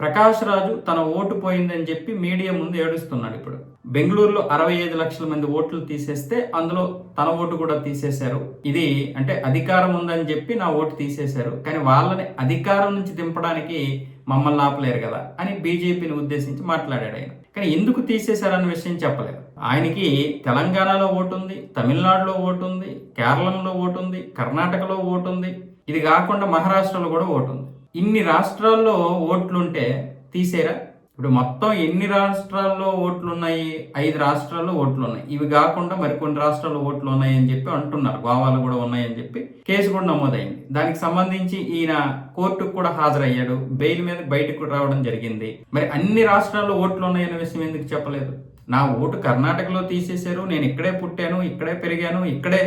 ప్రకాష్ రాజు తన ఓటు పోయిందని చెప్పి మీడియా ముందు ఏడుస్తున్నాడు. ఇప్పుడు బెంగళూరులో 65 లక్షల మంది ఓట్లు తీసేస్తే అందులో తన ఓటు కూడా తీసేశారు. ఇది అంటే అధికారం ఉందని చెప్పి నా ఓటు తీసేశారు, కానీ వాళ్ళని అధికారం నుంచి దింపడానికి మమ్మల్ని ఆపలేరు కదా అని బీజేపీని ఉద్దేశించి మాట్లాడాడు ఆయన. కానీ ఎందుకు తీసేశారన్న విషయం చెప్పలేదు. ఆయనకి తెలంగాణలో ఓటు ఉంది, తమిళనాడులో ఓటు ఉంది, కేరళంలో ఓటు ఉంది, కర్ణాటకలో ఓటు ఉంది, ఇది కాకుండా మహారాష్ట్రలో కూడా ఓటు ఉంది. ఇన్ని రాష్ట్రాల్లో ఓట్లుంటే తీసేరా? ఇప్పుడు మొత్తం ఎన్ని రాష్ట్రాల్లో ఓట్లు ఉన్నాయి? 5 రాష్ట్రాల్లో ఓట్లు ఉన్నాయి. ఇవి కాకుండా మరికొన్ని రాష్ట్రాల్లో ఓట్లు ఉన్నాయని చెప్పి అంటున్నారు. గోవాలో కూడా ఉన్నాయని చెప్పి కేసు కూడా నమోదైంది. దానికి సంబంధించి ఈయన కోర్టుకు కూడా హాజరయ్యాడు. బెయిల్ మీద బయటకు రావడం జరిగింది. మరి అన్ని రాష్ట్రాల్లో ఓట్లు ఉన్నాయనే విషయం ఎందుకు చెప్పలేదు? నా ఓటు కర్ణాటకలో తీసేశారు, నేను ఇక్కడే పుట్టాను, ఇక్కడే పెరిగాను, ఇక్కడే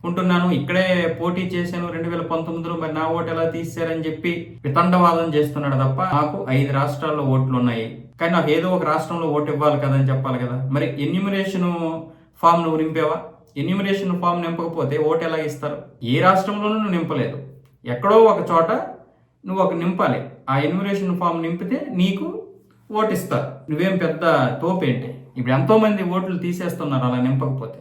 ఉంటున్నాను, ఇక్కడే పోటీ చేశాను 2019లో, మరి నా ఓటు ఎలా తీశారని చెప్పి వితండవాదం చేస్తున్నాడు తప్ప నాకు 5 రాష్ట్రాల్లో ఓట్లు ఉన్నాయి, కానీ నాకు ఏదో ఒక రాష్ట్రంలో ఓటు ఇవ్వాలి కదా అని చెప్పాలి కదా. మరి ఎన్యూమరేషన్ ఫామ్ నువ్వు నింపావా? ఎన్యూమరేషన్ ఫామ్ నింపకపోతే ఓటు ఎలా ఇస్తారు? ఏ రాష్ట్రంలోనూ నువ్వు నింపలేదు, ఎక్కడో ఒక చోట నువ్వు ఒక నింపాలి. ఆ ఎన్యూమరేషన్ ఫామ్ నింపితే నీకు ఓటు ఇస్తారు. నువ్వేం పెద్ద తోపేంటి? ఇప్పుడు ఎంతోమంది ఓట్లు తీసేస్తున్నారు అలా నింపకపోతే.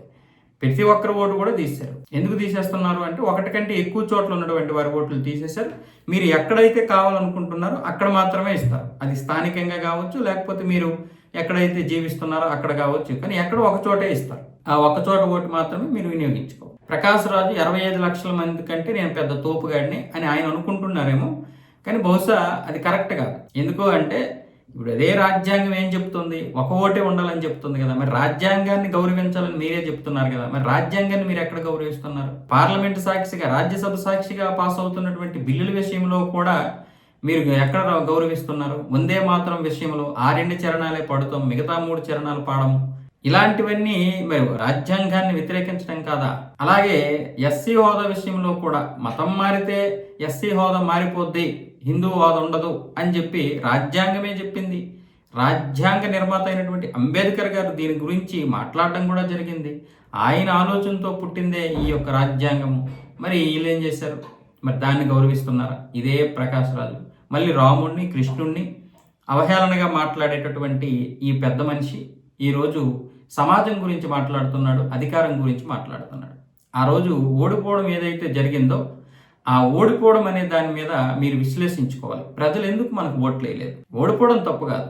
ప్రతి ఒక్కరి ఓటు కూడా తీశారు. ఎందుకు తీసేస్తున్నారు అంటే ఒకటి కంటే ఎక్కువ చోట్ల ఉన్నటువంటి వారి ఓట్లు తీసేశారు. మీరు ఎక్కడైతే కావాలనుకుంటున్నారో అక్కడ మాత్రమే ఇస్తారు. అది స్థానికంగా కావచ్చు, లేకపోతే మీరు ఎక్కడైతే జీవిస్తున్నారో అక్కడ కావచ్చు, కానీ ఎక్కడ ఒక చోటే ఇస్తారు. ఆ ఒక చోట ఓటు మాత్రమే మీరు వినియోగించుకోవాలి. ప్రకాష్ రాజు 65 లక్షల మంది కంటే నేను పెద్ద తోపుగాడిని అని ఆయన అనుకుంటున్నారేమో, కానీ బహుశా అది కరెక్ట్ కాదు. ఎందుకు అంటే ఇప్పుడు అదే రాజ్యాంగం ఏం చెప్తుంది? ఒక ఓటే ఉండాలని చెప్తుంది కదా. మరి రాజ్యాంగాన్ని గౌరవించాలని మీరే చెప్తున్నారు కదా. మరి రాజ్యాంగాన్ని మీరు ఎక్కడ గౌరవిస్తున్నారు? పార్లమెంటు సాక్షిగా, రాజ్యసభ సాక్షిగా పాస్ అవుతున్నటువంటి బిల్లుల విషయంలో కూడా మీరు ఎక్కడ గౌరవిస్తున్నారు? వందే మాతరం విషయంలో ఆ 2 చరణాలే పడుతాం, మిగతా 3 చరణాలు పాడము. ఇలాంటివన్నీ మరి రాజ్యాంగాన్ని వ్యతిరేకించడం కాదా? అలాగే ఎస్సీ హోదా విషయంలో కూడా మతం మారితే ఎస్సీ హోదా మారిపోద్ది, హిందూ హోదా ఉండదు అని చెప్పి రాజ్యాంగమే చెప్పింది. రాజ్యాంగ నిర్మాత అయినటువంటి అంబేద్కర్ గారు దీని గురించి మాట్లాడడం కూడా జరిగింది. ఆయన ఆలోచనతో పుట్టిందే ఈ యొక్క రాజ్యాంగము. మరి వీళ్ళు ఏం చేశారు? మరి దాన్ని గౌరవిస్తున్నారా? ఇదే ప్రకాష్ రాజు మళ్ళీ రాముడిని, కృష్ణుణ్ణి అవహేళనగా మాట్లాడేటటువంటి ఈ పెద్ద మనిషి ఈరోజు సమాజం గురించి మాట్లాడుతున్నాడు, అధికారం గురించి మాట్లాడుతున్నాడు. ఆ రోజు ఓడిపోవడం ఏదైతే జరిగిందో ఆ ఓడిపోవడం అనే దాని మీద మీరు విశ్లేషించుకోవాలి. ప్రజలు ఎందుకు మనకు ఓట్లు వేయలేదు? ఓడిపోవడం తప్పు కాదు,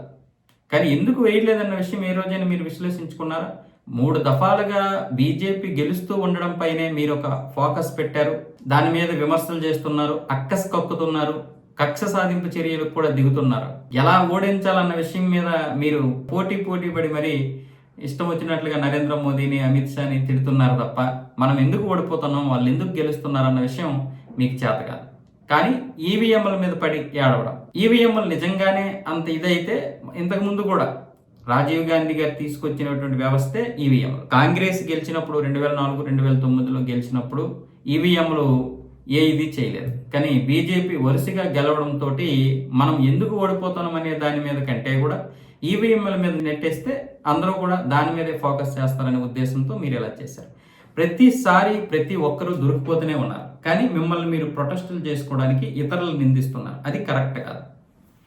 కానీ ఎందుకు వేయలేదన్న విషయం ఏ రోజైనా మీరు విశ్లేషించుకున్నారా? 3 దఫాలుగా బీజేపీ గెలుస్తూ ఉండడం పైనే మీరు ఒక ఫోకస్ పెట్టారు. దాని మీద విమర్శలు చేస్తున్నారు, అక్కస్ కక్కుతున్నారు, కక్ష సాధింపు చర్యలకు కూడా దిగుతున్నారు. ఎలా ఓడించాలన్న విషయం మీద మీరు పోటీ పడి మరి ఇష్టం వచ్చినట్లుగా నరేంద్ర మోదీని, అమిత్ షాని తిడుతున్నారు తప్ప మనం ఎందుకు ఓడిపోతున్నాం, వాళ్ళు ఎందుకు గెలుస్తున్నారన్న విషయం మీకు చేత కాదు. కానీ ఈవీఎంల మీద పడి ఏడవడం, ఈవీఎంలు నిజంగానే అంత ఇదైతే ఇంతకుముందు కూడా రాజీవ్ గాంధీ గారు తీసుకొచ్చినటువంటి వ్యవస్థే ఈవీఎంలు. కాంగ్రెస్ గెలిచినప్పుడు 2004, 2009లో గెలిచినప్పుడు ఈవీఎంలు ఇది చేయలేదు. కానీ బీజేపీ వరుసగా గెలవడంతో మనం ఎందుకు ఓడిపోతున్నాం అనే దాని మీద కంటే కూడా ఈవీఎంల మీద నెట్టేస్తే అందరూ కూడా దాని మీదే ఫోకస్ చేస్తారనే ఉద్దేశంతో మీరు ఇలా చేశారు. ప్రతిసారి ప్రతి ఒక్కరూ దొరికిపోతూనే ఉన్నారు, కానీ మిమ్మల్ని మీరు ప్రొటెస్టులు చేసుకోవడానికి ఇతరులు నిందిస్తున్నారు. అది కరెక్ట్ కాదు.